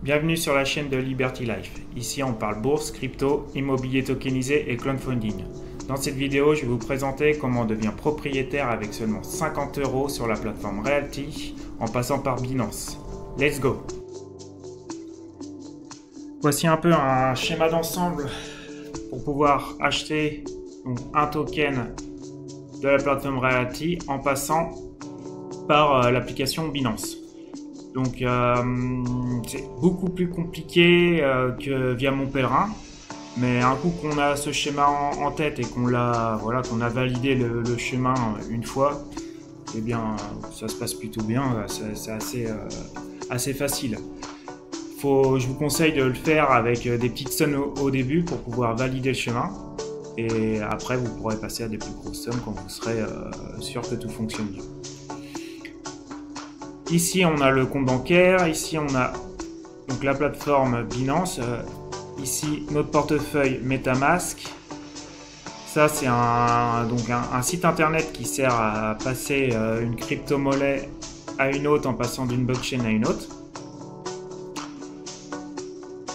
Bienvenue sur la chaîne de Liberty Life. Ici on parle bourse, crypto, immobilier tokenisé et crowdfunding. Dans cette vidéo, je vais vous présenter comment on devient propriétaire avec seulement 50 € sur la plateforme Realty en passant par Binance. Let's go! Voici un peu un schéma d'ensemble pour pouvoir acheter donc, un token de la plateforme Realty en passant par l'application Binance. Donc c'est beaucoup plus compliqué que via Mon Pèlerin, mais un coup qu'on a ce schéma en tête et qu'on a validé le chemin une fois, eh bien ça se passe plutôt bien, c'est assez facile. Je vous conseille de le faire avec des petites sommes au début pour pouvoir valider le chemin, et après vous pourrez passer à des plus grosses sommes quand vous serez sûr que tout fonctionne bien. Ici on a le compte bancaire, ici on a donc la plateforme Binance, ici notre portefeuille MetaMask. Ça c'est un site internet qui sert à passer une crypto-monnaie à une autre en passant d'une blockchain à une autre.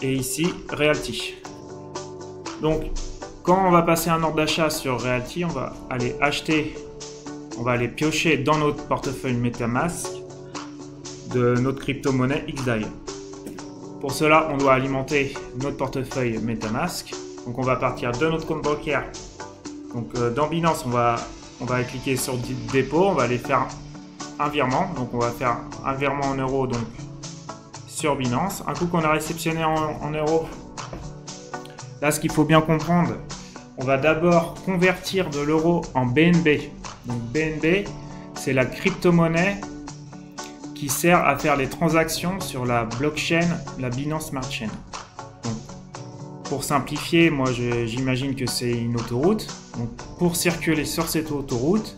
Et ici Realty. Donc quand on va passer un ordre d'achat sur Realty, on va aller piocher dans notre portefeuille MetaMask de notre crypto-monnaie XDAI. Pour cela, on doit alimenter notre portefeuille MetaMask. Donc on va partir de notre compte bancaire. Donc dans Binance, on va cliquer sur dépôt, on va aller faire un virement. Donc on va faire un virement en euros donc sur Binance. Un coup qu'on a réceptionné en euros, là ce qu'il faut bien comprendre, on va d'abord convertir de l'euro en BNB. Donc BNB, c'est la crypto-monnaie qui sert à faire les transactions sur la blockchain, la Binance Smart Chain. Donc, pour simplifier, moi j'imagine que c'est une autoroute. Donc, pour circuler sur cette autoroute,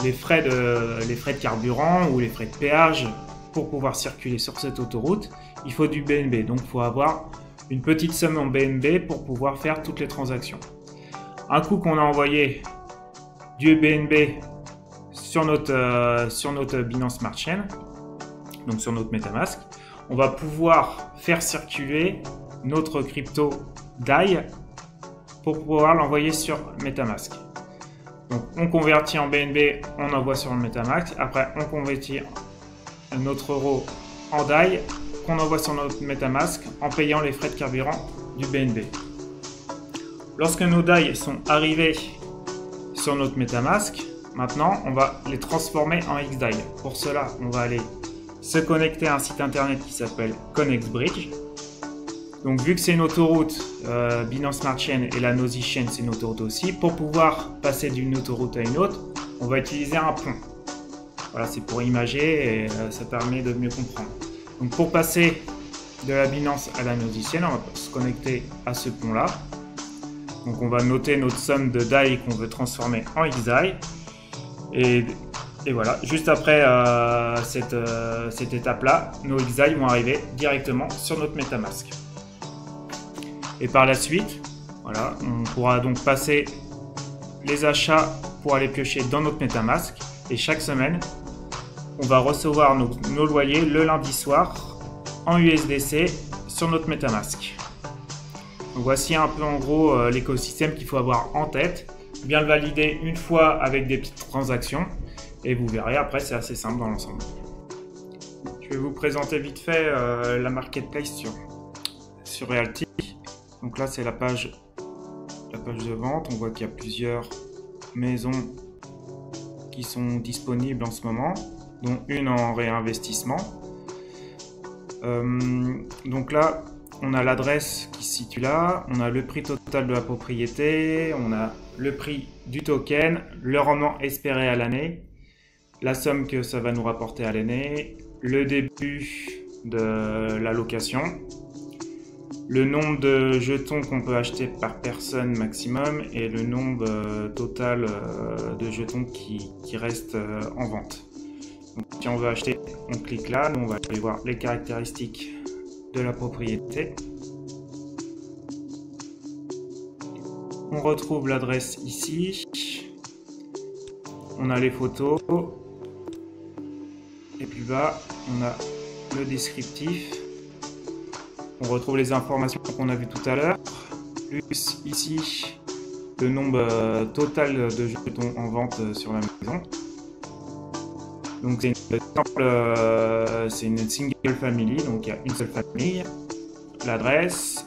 les frais de carburant ou les frais de péage pour pouvoir circuler sur cette autoroute, il faut du BNB. Donc il faut avoir une petite somme en BNB pour pouvoir faire toutes les transactions. Un coup qu'on a envoyé du BNB sur notre Binance Smart Chain, donc sur notre MetaMask, on va pouvoir faire circuler notre crypto DAI pour pouvoir l'envoyer sur MetaMask. Donc on convertit en BNB, on envoie sur le MetaMask, après on convertit notre euro en DAI qu'on envoie sur notre MetaMask en payant les frais de carburant du BNB. Lorsque nos DAI sont arrivés sur notre MetaMask, maintenant on va les transformer en XDAI. Pour cela, on va aller se connecter à un site internet qui s'appelle ConnexBridge. Donc vu que c'est une autoroute, Binance Smart Chain et la Nosy Chain c'est une autoroute aussi, pour pouvoir passer d'une autoroute à une autre, on va utiliser un pont. Voilà, c'est pour imager et ça permet de mieux comprendre. Donc pour passer de la Binance à la Nosy Chain, on va se connecter à ce pont là. Donc on va noter notre somme de DAI qu'on veut transformer en XDAI. Et voilà, juste après cette étape-là, nos XDAI vont arriver directement sur notre MetaMask. Et par la suite, voilà, on pourra donc passer les achats pour aller piocher dans notre MetaMask. Et chaque semaine, on va recevoir nos loyers le lundi soir en USDC sur notre MetaMask. Donc voici un peu en gros l'écosystème qu'il faut avoir en tête. Bien le valider une fois avec des petites transactions. Et vous verrez, après c'est assez simple dans l'ensemble. Je vais vous présenter vite fait la marketplace sur Realty. Donc là c'est la page de vente. On voit qu'il y a plusieurs maisons qui sont disponibles en ce moment, dont une en réinvestissement. Donc là on a l'adresse qui se situe là, on a le prix total de la propriété, on a le prix du token, le rendement espéré à l'année, la somme que ça va nous rapporter à l'année, le début de la location, le nombre de jetons qu'on peut acheter par personne maximum et le nombre total de jetons qui restent en vente. Donc, si on veut acheter, on clique là, nous on va aller voir les caractéristiques de la propriété. On retrouve l'adresse ici, on a les photos. Et plus bas, on a le descriptif On retrouve les informations qu'on a vues tout à l'heure, plus ici le nombre total de jetons en vente sur la maison. Donc c'est une single family, donc il y a une seule famille. L'adresse,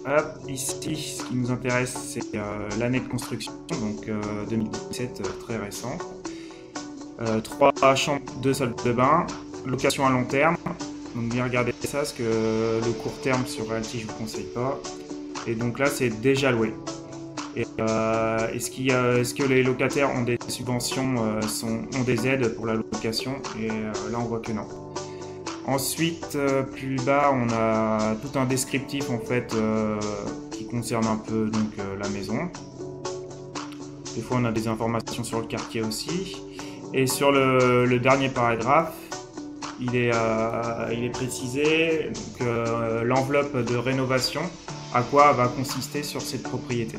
hop, ici ce qui nous intéresse c'est l'année de construction, donc 2017, très récent. 3 chambres, 2 salles de bain, location à long terme. Donc bien regarder ça, parce que le court terme sur Realty je vous conseille pas. Et donc là c'est déjà loué. Et est-ce que les locataires ont des subventions, ont des aides pour la location? Et là on voit que non. Ensuite, plus bas, on a tout un descriptif en fait qui concerne un peu donc la maison. Des fois on a des informations sur le quartier aussi. Et sur le dernier paragraphe, il est précisé l'enveloppe de rénovation, à quoi va consister sur cette propriété.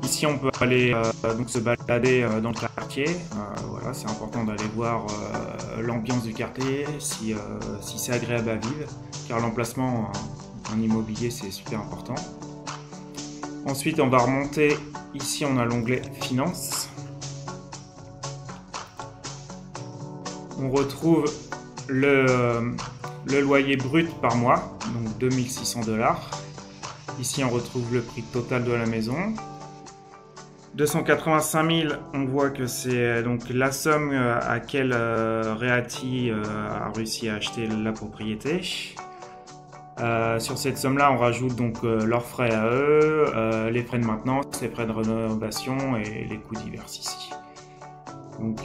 Ici, on peut aller donc se balader dans le quartier. Voilà, c'est important d'aller voir l'ambiance du quartier, si c'est agréable à vivre, car l'emplacement en immobilier, c'est super important. Ensuite, on va remonter. Ici, on a l'onglet Finances. On retrouve le loyer brut par mois, donc 2600 $. Ici, on retrouve le prix total de la maison. 285 000, on voit que c'est donc la somme à laquelle Realty a réussi à acheter la propriété. Sur cette somme-là, on rajoute donc leurs frais à eux, les frais de maintenance, les frais de rénovation et les coûts divers ici. Donc,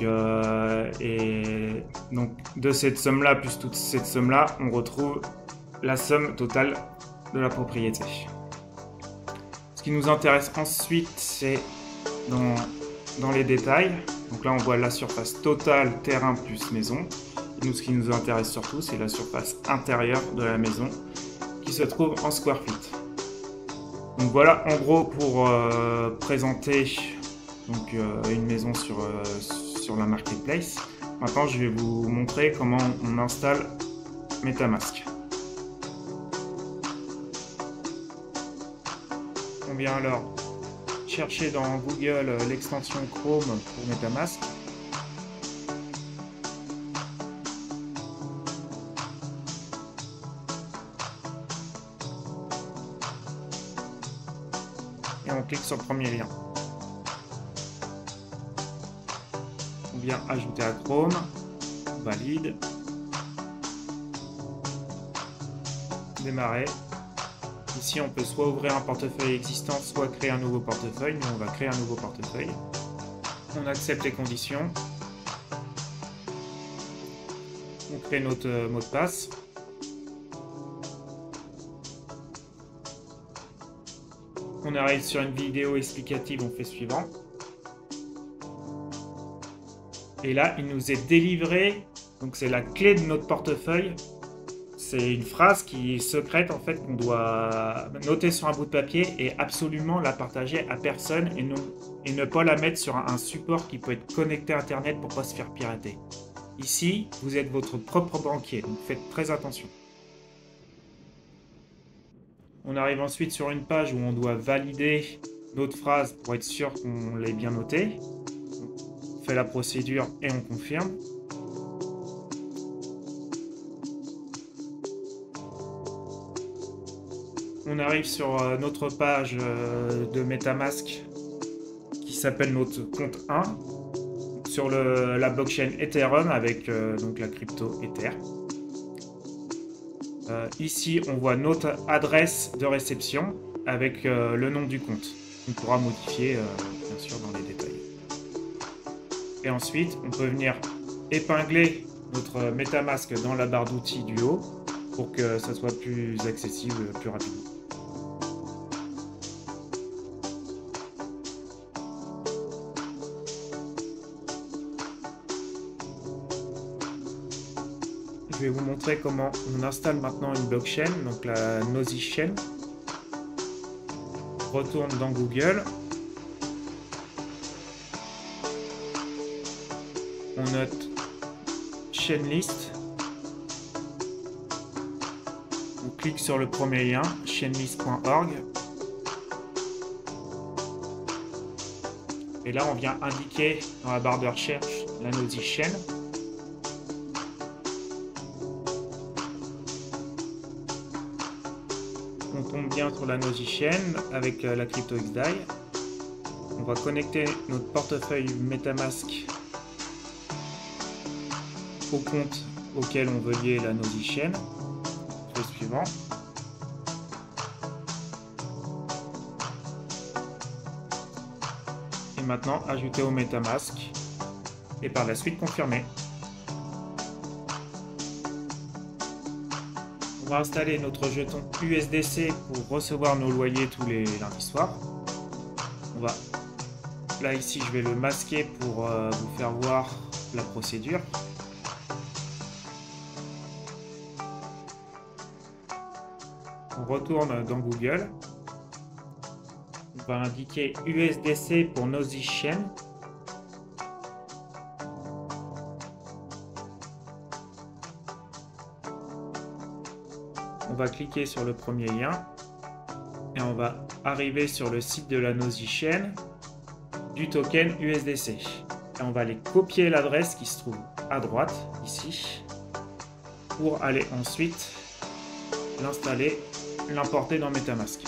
de cette somme-là plus toute cette somme-là, on retrouve la somme totale de la propriété. Ce qui nous intéresse ensuite, c'est dans les détails. Donc là, on voit la surface totale terrain plus maison. Et nous, ce qui nous intéresse surtout, c'est la surface intérieure de la maison qui se trouve en square feet. Donc voilà, en gros, pour présenter donc, une maison sur la marketplace. Maintenant, je vais vous montrer comment on installe MetaMask. On vient alors chercher dans Google l'extension Chrome pour MetaMask. Et on clique sur le premier lien. On vient ajouter à Chrome, valide, démarrer. Ici, on peut soit ouvrir un portefeuille existant, soit créer un nouveau portefeuille. Nous, on va créer un nouveau portefeuille. On accepte les conditions. On crée notre mot de passe. On arrive sur une vidéo explicative, on fait suivant. Et là, il nous est délivré, donc c'est la clé de notre portefeuille. C'est une phrase qui est secrète en fait qu'on doit noter sur un bout de papier et absolument la partager à personne et ne pas la mettre sur un support qui peut être connecté à internet pour ne pas se faire pirater. Ici, vous êtes votre propre banquier, donc faites très attention. On arrive ensuite sur une page où on doit valider notre phrase pour être sûr qu'on l'ait bien notée. On fait la procédure et on confirme. On arrive sur notre page de MetaMask qui s'appelle notre compte 1 sur la blockchain Ethereum avec donc la crypto Ether. Ici, on voit notre adresse de réception avec le nom du compte. On pourra modifier bien sûr dans les détails. Et ensuite, on peut venir épingler notre MetaMask dans la barre d'outils du haut pour que ça soit plus accessible plus rapidement. Je vais vous montrer comment on installe maintenant une blockchain, donc la Nosy Chain. Retourne dans Google. On note Chainlist. clique sur le premier lien, chainlist.org. Et là, on vient indiquer dans la barre de recherche la Nosy Chain. On tombe bien sur la Nosy Chain avec la crypto XDAI. On va connecter notre portefeuille MetaMask au compte auquel on veut lier la Nosy Chain. Le suivant. Et maintenant, ajouter au MetaMask. Et par la suite, confirmer. On va installer notre jeton USDC pour recevoir nos loyers tous les lundis soirs. On va, là ici, je vais le masquer pour vous faire voir la procédure. On retourne dans Google. On va indiquer USDC pour Nosy Chain. On va cliquer sur le premier lien et on va arriver sur le site de la Nosy Chain du token USDC. Et on va aller copier l'adresse qui se trouve à droite, ici, pour aller ensuite l'installer, l'importer dans MetaMask.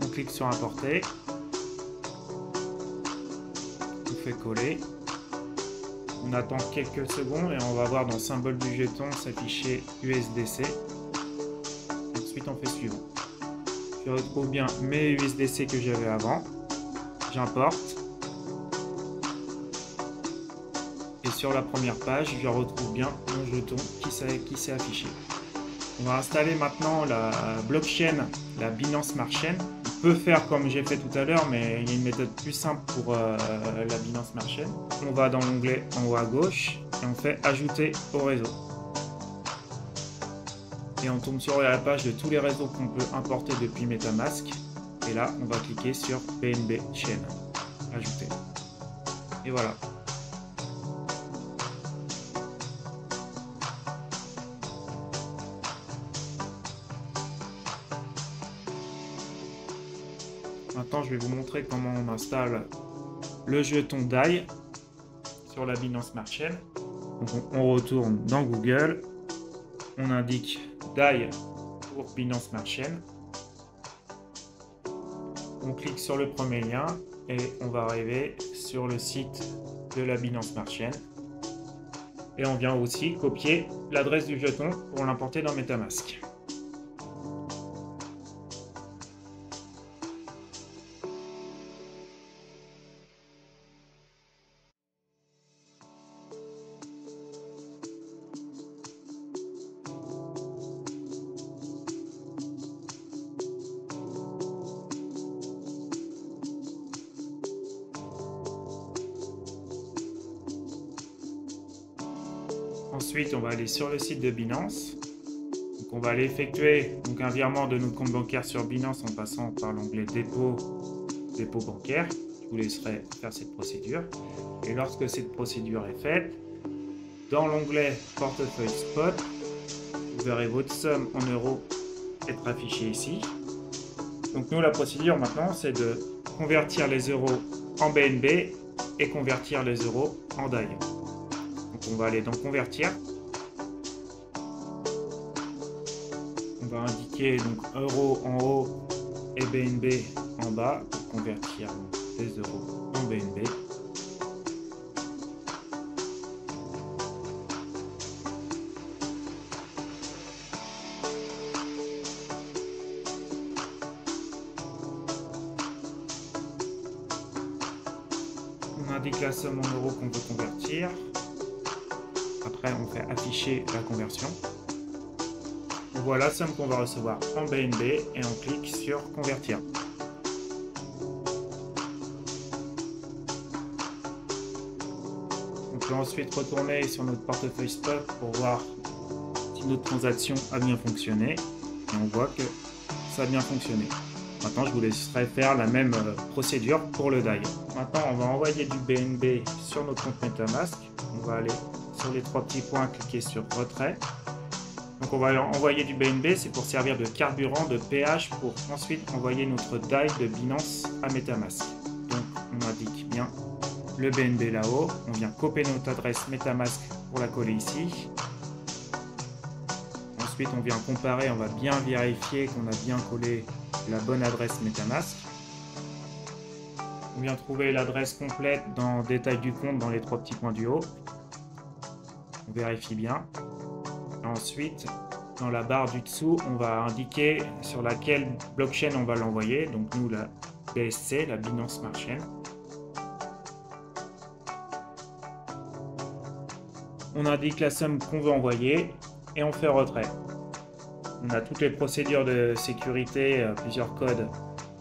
On clique sur importer, on fait coller. On attend quelques secondes et on va voir dans le symbole du jeton s'afficher USDC. Ensuite, on fait suivant. Je retrouve bien mes USDC que j'avais avant. J'importe. Et sur la première page, je retrouve bien mon jeton qui s'est affiché. On va installer maintenant la blockchain, la Binance Smart Chain. On peut faire comme j'ai fait tout à l'heure, mais il y a une méthode plus simple pour la Binance Smart Chain. On va dans l'onglet en haut à gauche et on fait ajouter au réseau. Et on tombe sur la page de tous les réseaux qu'on peut importer depuis MetaMask. Et là, on va cliquer sur BNB Chain, ajouter. Et voilà. Maintenant, je vais vous montrer comment on installe le jeton DAI sur la Binance Smart Chain. Donc, on retourne dans Google, on indique DAI pour Binance Smart Chain. On clique sur le premier lien et on va arriver sur le site de la Binance Smart Chain. Et on vient aussi copier l'adresse du jeton pour l'importer dans MetaMask. Ensuite, on va aller sur le site de Binance. Donc, on va aller effectuer un virement de notre compte bancaire sur Binance en passant par l'onglet dépôt bancaire. Je vous laisserai faire cette procédure. Et lorsque cette procédure est faite, dans l'onglet portefeuille spot, vous verrez votre somme en euros être affichée ici. Donc nous, la procédure maintenant, c'est de convertir les euros en BNB et convertir les euros en DAI. Donc on va aller dans convertir. On va indiquer donc euros en haut et BNB en bas pour convertir les euros en BNB. On indique la somme en euros qu'on veut convertir. Après, on fait afficher la conversion. On voit la somme qu'on va recevoir en BNB et on clique sur convertir. On peut ensuite retourner sur notre portefeuille spot pour voir si notre transaction a bien fonctionné. Et on voit que ça a bien fonctionné. Maintenant, je vous laisserai faire la même procédure pour le DAI. Maintenant, on va envoyer du BNB sur notre compte MetaMask. On va aller sur les trois petits points, cliquer sur retrait. Donc on va envoyer du BNB, c'est pour servir de carburant, de péage, pour ensuite envoyer notre DAI de Binance à MetaMask. Donc on indique bien le BNB là-haut, on vient copier notre adresse MetaMask pour la coller ici. Ensuite on vient comparer, on va bien vérifier qu'on a bien collé la bonne adresse MetaMask. On vient trouver l'adresse complète dans détail du compte dans les 3 petits points du haut. On vérifie bien. Ensuite, dans la barre du dessous, on va indiquer sur laquelle blockchain on va l'envoyer. Donc nous, la BSC, la Binance Smart Chain. On indique la somme qu'on veut envoyer et on fait retrait. On a toutes les procédures de sécurité, plusieurs codes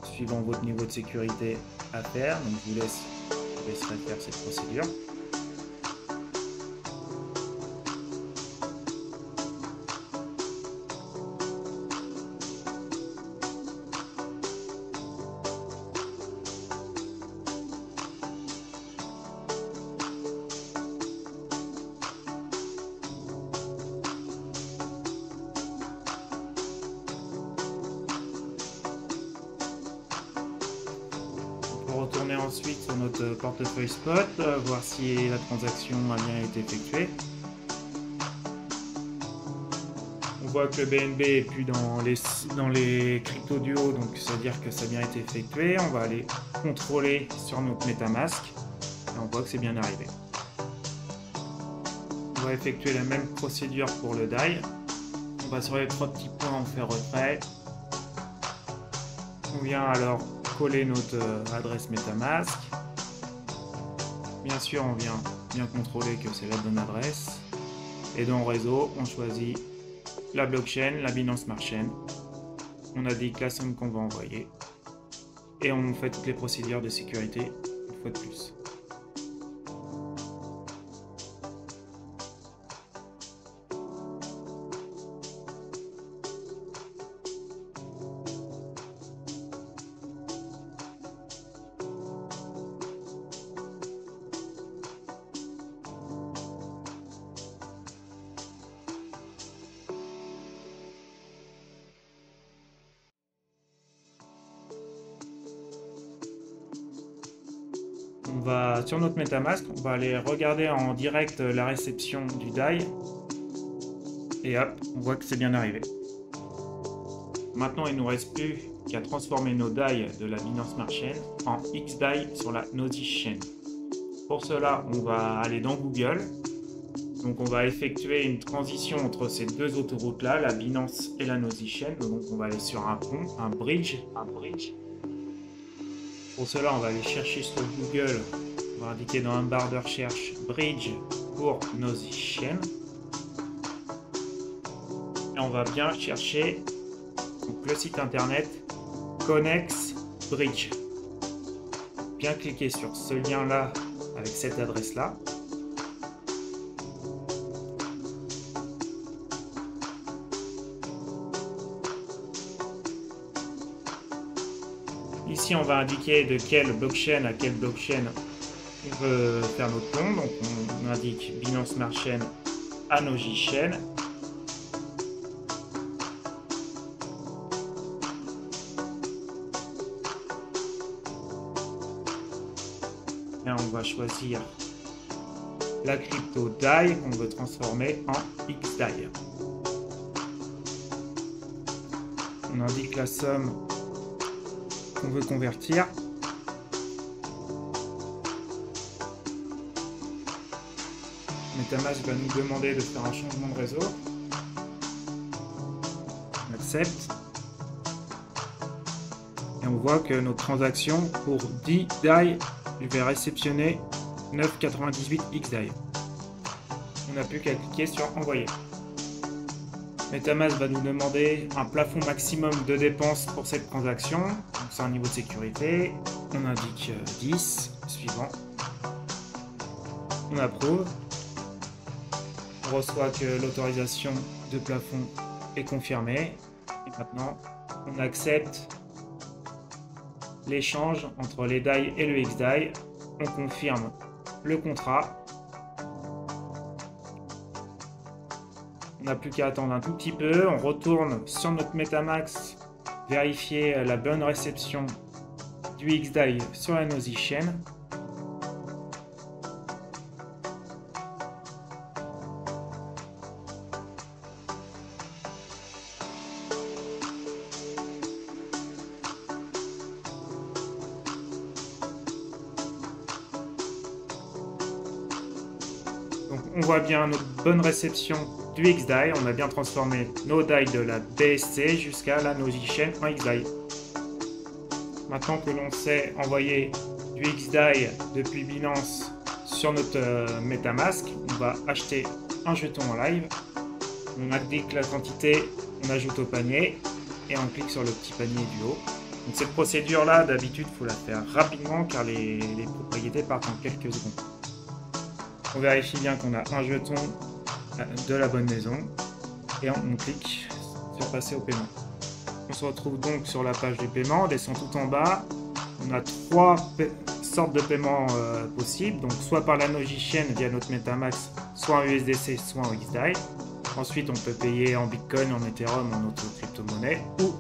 suivant votre niveau de sécurité à faire. Donc je vous laisserai faire cette procédure. Retourner ensuite sur notre portefeuille spot, voir si la transaction a bien été effectuée. On voit que le BNB est plus dans les cryptos du haut, donc ça veut dire que ça a bien été effectué. On va aller contrôler sur notre MetaMask et on voit que c'est bien arrivé. On va effectuer la même procédure pour le DAI. On va sur les 3 petits points, on fait retrait. On vient alors coller notre adresse MetaMask. Bien sûr, on vient bien contrôler que c'est la bonne adresse. Et dans réseau, on choisit la blockchain, la Binance Smart Chain. On indique la somme qu'on va envoyer. Et on fait toutes les procédures de sécurité une fois de plus. On va sur notre MetaMask, on va aller regarder en direct la réception du DAI. Et hop, on voit que c'est bien arrivé. Maintenant, il ne nous reste plus qu'à transformer nos DAI de la Binance Smart Chain en XDAI sur la Nosy Chain. Pour cela, on va aller dans Google. Donc on va effectuer une transition entre ces deux autoroutes-là, la Binance et la Nosy Chain. Donc on va aller sur un pont, un bridge. Pour cela, on va aller chercher sur Google, on va indiquer dans un barre de recherche bridge pour Nosy Chain. Et on va bien chercher donc, le site internet Connex Bridge. Bien cliquer sur ce lien-là avec cette adresse-là. Ici, on va indiquer de quelle blockchain à quelle blockchain on veut faire notre pont. Donc, on indique Binance Smart Chain à Nosy Chain. Et on va choisir la crypto DAI qu'on veut transformer en XDAI. On indique la somme qu'on veut convertir. MetaMask va nous demander de faire un changement de réseau. On accepte. Et on voit que notre transaction pour 10 DAI, je vais réceptionner 9,98 XDAI. On n'a plus qu'à cliquer sur envoyer. MetaMask va nous demander un plafond maximum de dépenses pour cette transaction. C'est un niveau de sécurité. On indique 10, suivant. On approuve. On reçoit que l'autorisation de plafond est confirmée. Et maintenant, on accepte l'échange entre les DAI et le XDAI. On confirme le contrat. On n'a plus qu'à attendre un tout petit peu. On retourne sur notre Metamask, vérifier la bonne réception du XDAI sur la Nosy Chain. Donc on voit bien notre bonne réception du XDAI. On a bien transformé nos DAI de la BSC jusqu'à la Nosy Chain en XDAI. Maintenant que l'on sait envoyer du XDAI depuis Binance sur notre Metamask, on va acheter un jeton en live. On indique la quantité, on ajoute au panier et on clique sur le petit panier du haut. Donc cette procédure-là, d'habitude, il faut la faire rapidement car les propriétés partent en quelques secondes. On vérifie bien qu'on a un jeton de la bonne maison et on clique sur passer au paiement. On se retrouve donc sur la page du paiement, on descend tout en bas. On a trois sortes de paiements possibles, donc soit par la Nosy Chain via notre Metamask, soit en USDC, soit en XDAI. Ensuite, on peut payer en Bitcoin, en Ethereum, en autre crypto-monnaie ou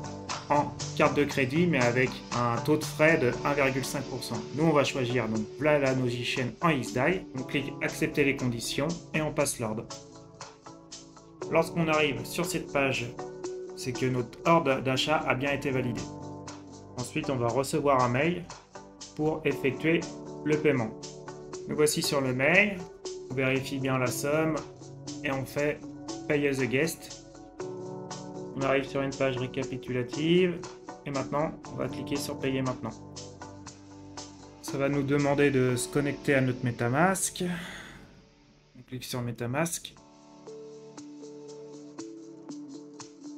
en carte de crédit, mais avec un taux de frais de 1,5%. Nous, on va choisir donc là la Nosy Chain en XDAI. On clique accepter les conditions et on passe l'ordre. Lorsqu'on arrive sur cette page, c'est que notre ordre d'achat a bien été validé. Ensuite, on va recevoir un mail pour effectuer le paiement. Nous voici sur le mail. On vérifie bien la somme et on fait Pay as a guest. On arrive sur une page récapitulative et maintenant, on va cliquer sur Payer maintenant. Ça va nous demander de se connecter à notre Metamask. On clique sur Metamask.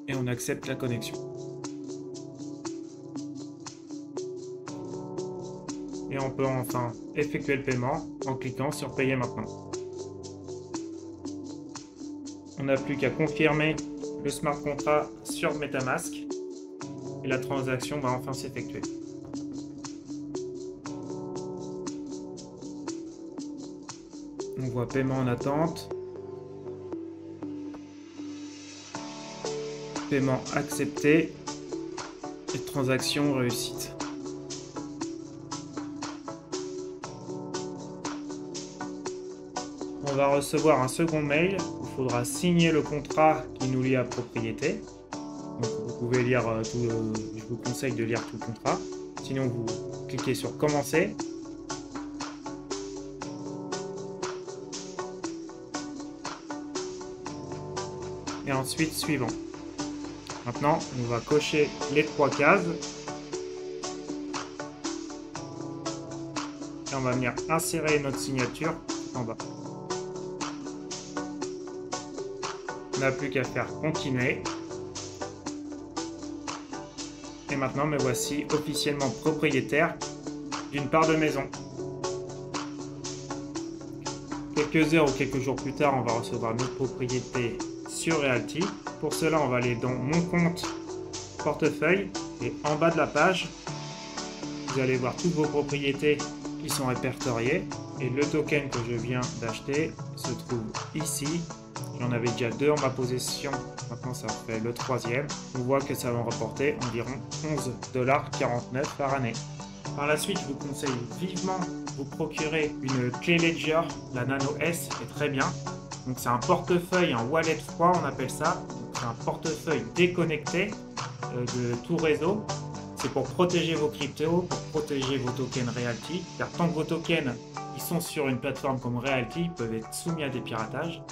Et on accepte la connexion. Et on peut enfin effectuer le paiement en cliquant sur Payer maintenant. On n'a plus qu'à confirmer le smart contract sur Metamask et la transaction va enfin s'effectuer. On voit paiement en attente. Paiement accepté et transaction réussite. On va recevoir un second mail où il faudra signer le contrat qui nous lie à propriété. Donc vous pouvez lire je vous conseille de lire tout le contrat. Sinon vous cliquez sur commencer. Et ensuite suivant. Maintenant, on va cocher les trois cases. Et on va venir insérer notre signature en bas. On n'a plus qu'à faire continuer. Et maintenant, me voici officiellement propriétaire d'une part de maison. Quelques heures ou quelques jours plus tard, on va recevoir notre propriété sur Realty. Pour cela, on va aller dans mon compte portefeuille et en bas de la page, vous allez voir toutes vos propriétés qui sont répertoriées et le token que je viens d'acheter se trouve ici. J'en avais déjà deux en ma possession, maintenant ça fait le troisième. On voit que ça va me rapporter environ 11,49$ par année. Par la suite, je vous conseille vivement de vous procurer une clé Ledger, la Nano S est très bien. Donc c'est un portefeuille, un wallet froid on appelle ça. C'est un portefeuille déconnecté de tout réseau. C'est pour protéger vos cryptos, pour protéger vos tokens Realty. Car tant que vos tokens ils sont sur une plateforme comme Realty, ils peuvent être soumis à des piratages.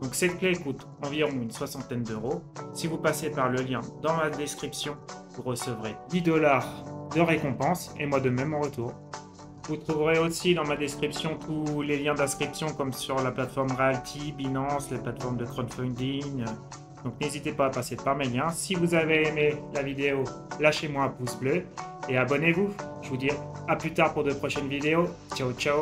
Donc cette clé coûte environ une soixantaine d'euros. Si vous passez par le lien dans la description, vous recevrez 10$ de récompense et moi de même en retour. Vous trouverez aussi dans ma description tous les liens d'inscription comme sur la plateforme Realty, Binance, les plateformes de crowdfunding. Donc n'hésitez pas à passer par mes liens. Si vous avez aimé la vidéo, lâchez-moi un pouce bleu et abonnez-vous. Je vous dis à plus tard pour de prochaines vidéos. Ciao ciao.